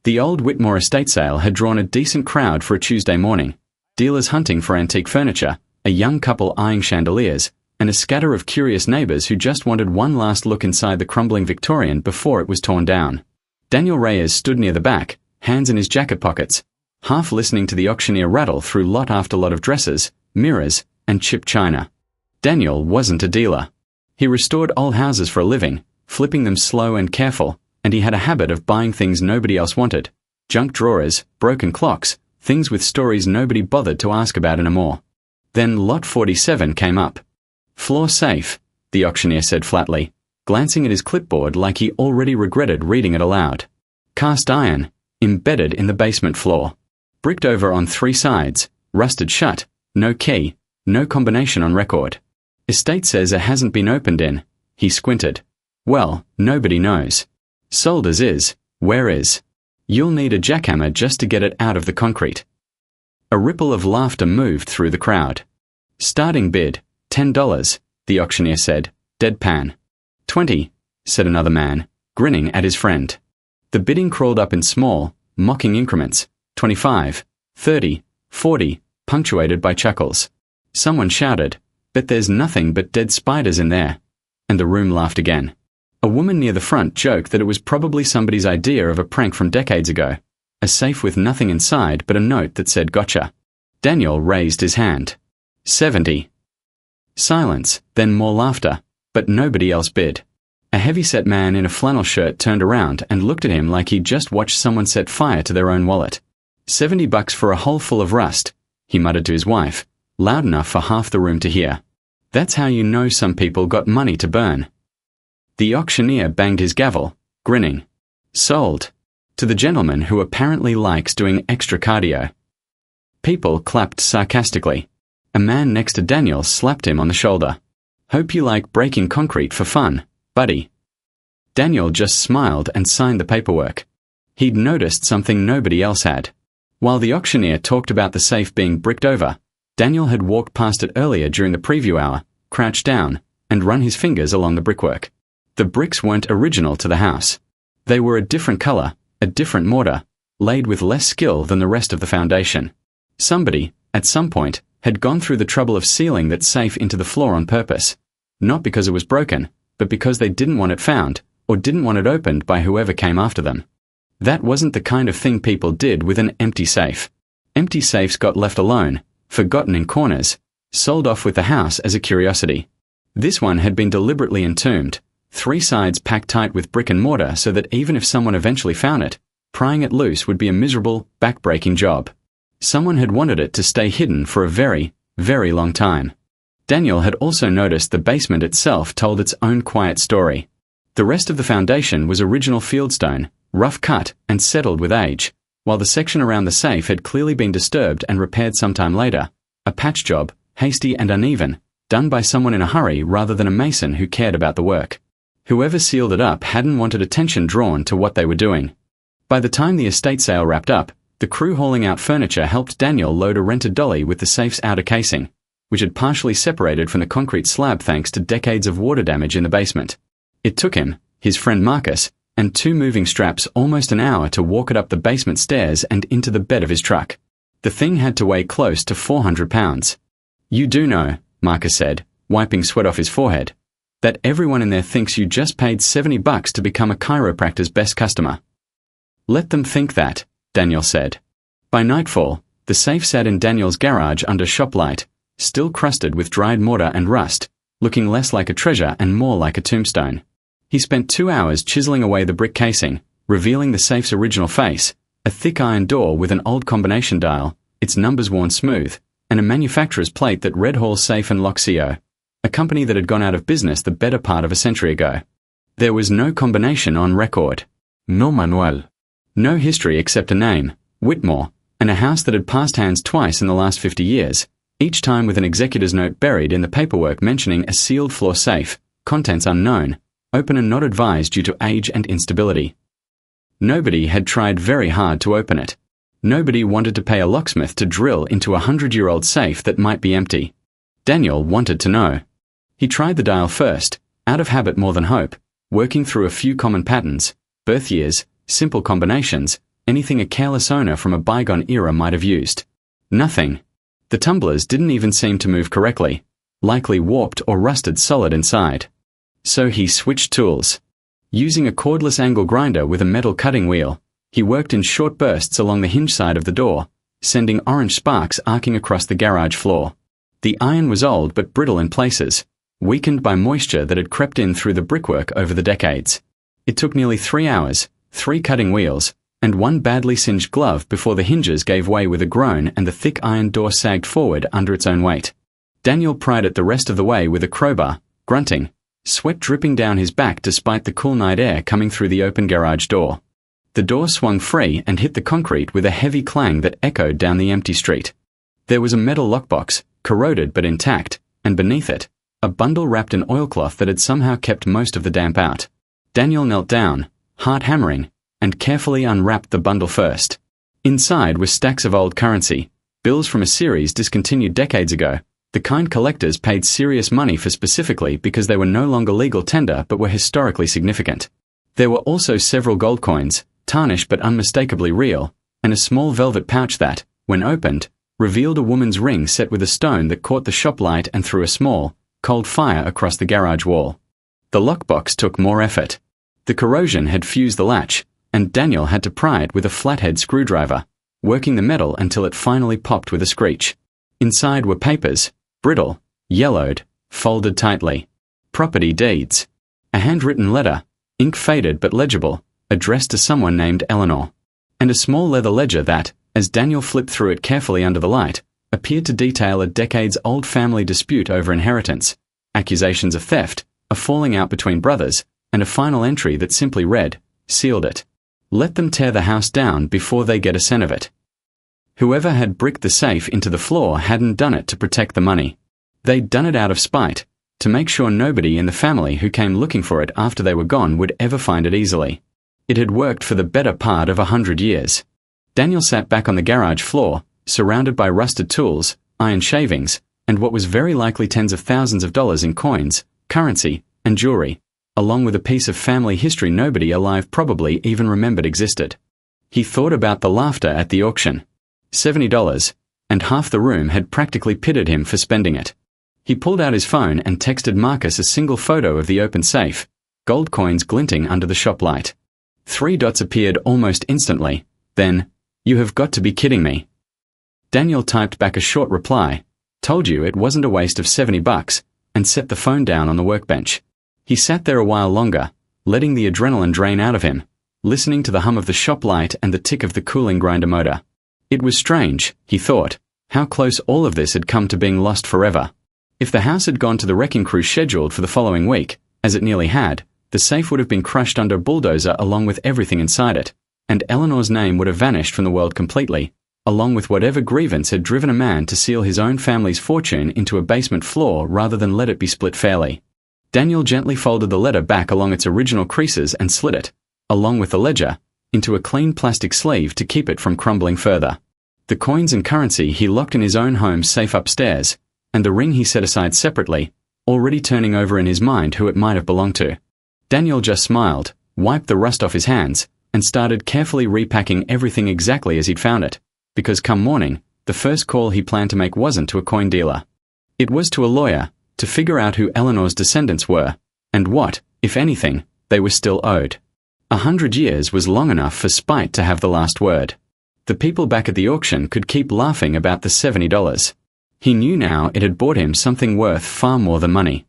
The old Whitmore estate sale had drawn a decent crowd for a Tuesday morning. Dealers hunting for antique furniture, a young couple eyeing chandeliers, and a scatter of curious neighbors who just wanted one last look inside the crumbling Victorian before it was torn down. Daniel Reyes stood near the back, hands in his jacket pockets, half listening to the auctioneer rattle through lot after lot of dresses, mirrors, and chipped china. Daniel wasn't a dealer. He restored old houses for a living, flipping them slow and careful, and he had a habit of buying things nobody else wanted. Junk drawers, broken clocks, things with stories nobody bothered to ask about anymore. Then lot 47 came up. Floor safe, the auctioneer said flatly, glancing at his clipboard like he already regretted reading it aloud. Cast iron, embedded in the basement floor. Bricked over on 3 sides, rusted shut, no key, no combination on record. Estate says it hasn't been opened in. He squinted. Well, nobody knows. Sold as is, where is? You'll need a jackhammer just to get it out of the concrete. A ripple of laughter moved through the crowd. Starting bid, $10, the auctioneer said, deadpan. 20, said another man, grinning at his friend. The bidding crawled up in small, mocking increments, 25, 30, 40, punctuated by chuckles. Someone shouted, "Bet there's nothing but dead spiders in there," and the room laughed again. A woman near the front joked that it was probably somebody's idea of a prank from decades ago, a safe with nothing inside but a note that said gotcha. Daniel raised his hand. 70. Silence, then more laughter, but nobody else bid. A heavy-set man in a flannel shirt turned around and looked at him like he'd just watched someone set fire to their own wallet. $70 for a hole full of rust, he muttered to his wife, loud enough for half the room to hear. That's how you know some people got money to burn. The auctioneer banged his gavel, grinning. Sold. To the gentleman who apparently likes doing extra cardio. People clapped sarcastically. A man next to Daniel slapped him on the shoulder. Hope you like breaking concrete for fun, buddy. Daniel just smiled and signed the paperwork. He'd noticed something nobody else had. While the auctioneer talked about the safe being bricked over, Daniel had walked past it earlier during the preview hour, crouched down, and run his fingers along the brickwork. The bricks weren't original to the house. They were a different color, a different mortar, laid with less skill than the rest of the foundation. Somebody, at some point, had gone through the trouble of sealing that safe into the floor on purpose. Not because it was broken, but because they didn't want it found, or didn't want it opened by whoever came after them. That wasn't the kind of thing people did with an empty safe. Empty safes got left alone, forgotten in corners, sold off with the house as a curiosity. This one had been deliberately entombed, 3 sides packed tight with brick and mortar so that even if someone eventually found it, prying it loose would be a miserable, back-breaking job. Someone had wanted it to stay hidden for a very, very long time. Daniel had also noticed the basement itself told its own quiet story. The rest of the foundation was original fieldstone, rough cut and settled with age, while the section around the safe had clearly been disturbed and repaired sometime later, a patch job, hasty and uneven, done by someone in a hurry rather than a mason who cared about the work. Whoever sealed it up hadn't wanted attention drawn to what they were doing. By the time the estate sale wrapped up, the crew hauling out furniture helped Daniel load a rented dolly with the safe's outer casing, which had partially separated from the concrete slab thanks to decades of water damage in the basement. It took him, his friend Marcus, and 2 moving straps almost an hour to walk it up the basement stairs and into the bed of his truck. The thing had to weigh close to 400 pounds. You do know, Marcus said, wiping sweat off his forehead, that everyone in there thinks you just paid $70 to become a chiropractor's best customer. Let them think that, Daniel said. By nightfall, the safe sat in Daniel's garage under shop light, still crusted with dried mortar and rust, looking less like a treasure and more like a tombstone. He spent 2 hours chiseling away the brick casing, revealing the safe's original face, a thick iron door with an old combination dial, its numbers worn smooth, and a manufacturer's plate that read Hall Safe and Lock CO, a company that had gone out of business the better part of a century ago. There was no combination on record. No manual. No history except a name, Whitmore, and a house that had passed hands twice in the last 50 years, each time with an executor's note buried in the paperwork mentioning a sealed floor safe, contents unknown, open and not advised due to age and instability. Nobody had tried very hard to open it. Nobody wanted to pay a locksmith to drill into a 100-year-old safe that might be empty. Daniel wanted to know. He tried the dial first, out of habit more than hope, working through a few common patterns, birth years, simple combinations, anything a careless owner from a bygone era might have used. Nothing. The tumblers didn't even seem to move correctly, likely warped or rusted solid inside. So he switched tools. Using a cordless angle grinder with a metal cutting wheel, he worked in short bursts along the hinge side of the door, sending orange sparks arcing across the garage floor. The iron was old but brittle in places, weakened by moisture that had crept in through the brickwork over the decades. It took nearly 3 hours, 3 cutting wheels, and 1 badly singed glove before the hinges gave way with a groan and the thick iron door sagged forward under its own weight. Daniel pried it the rest of the way with a crowbar, grunting, sweat dripping down his back despite the cool night air coming through the open garage door. The door swung free and hit the concrete with a heavy clang that echoed down the empty street. There was a metal lockbox, corroded but intact, and beneath it, a bundle wrapped in oilcloth that had somehow kept most of the damp out. Daniel knelt down, heart hammering, and carefully unwrapped the bundle first. Inside were stacks of old currency, bills from a series discontinued decades ago, the kind collectors paid serious money for specifically because they were no longer legal tender but were historically significant. There were also several gold coins, tarnished but unmistakably real, and a small velvet pouch that, when opened, revealed a woman's ring set with a stone that caught the shop light and threw a small, cold fire across the garage wall. The lockbox took more effort. The corrosion had fused the latch, and Daniel had to pry it with a flathead screwdriver, working the metal until it finally popped with a screech. Inside were papers, brittle, yellowed, folded tightly. Property deeds. A handwritten letter, ink faded but legible, addressed to someone named Eleanor. And a small leather ledger that, as Daniel flipped through it carefully under the light, appeared to detail a decades-old family dispute over inheritance, accusations of theft, a falling out between brothers, and a final entry that simply read, "Sealed it. Let them tear the house down before they get a cent of it." Whoever had bricked the safe into the floor hadn't done it to protect the money. They'd done it out of spite, to make sure nobody in the family who came looking for it after they were gone would ever find it easily. It had worked for the better part of 100 years. Daniel sat back on the garage floor, surrounded by rusted tools, iron shavings, and what was very likely tens of thousands of dollars in coins, currency, and jewelry, along with a piece of family history nobody alive probably even remembered existed. He thought about the laughter at the auction. $70, and half the room had practically pitted him for spending it. He pulled out his phone and texted Marcus a single photo of the open safe, gold coins glinting under the shop light. 3 dots appeared almost instantly, then, "You have got to be kidding me." Daniel typed back a short reply, "Told you it wasn't a waste of $70, and set the phone down on the workbench. He sat there a while longer, letting the adrenaline drain out of him, listening to the hum of the shop light and the tick of the cooling grinder motor. It was strange, he thought, how close all of this had come to being lost forever. If the house had gone to the wrecking crew scheduled for the following week, as it nearly had, the safe would have been crushed under a bulldozer along with everything inside it, and Eleanor's name would have vanished from the world completely, along with whatever grievance had driven a man to seal his own family's fortune into a basement floor rather than let it be split fairly. Daniel gently folded the letter back along its original creases and slid it, along with the ledger, into a clean plastic sleeve to keep it from crumbling further. The coins and currency he locked in his own home safe upstairs, and the ring he set aside separately, already turning over in his mind who it might have belonged to. Daniel just smiled, wiped the rust off his hands, and started carefully repacking everything exactly as he'd found it, because come morning, the first call he planned to make wasn't to a coin dealer. It was to a lawyer, to figure out who Eleanor's descendants were, and what, if anything, they were still owed. 100 years was long enough for spite to have the last word. The people back at the auction could keep laughing about the $70. He knew now it had bought him something worth far more than money.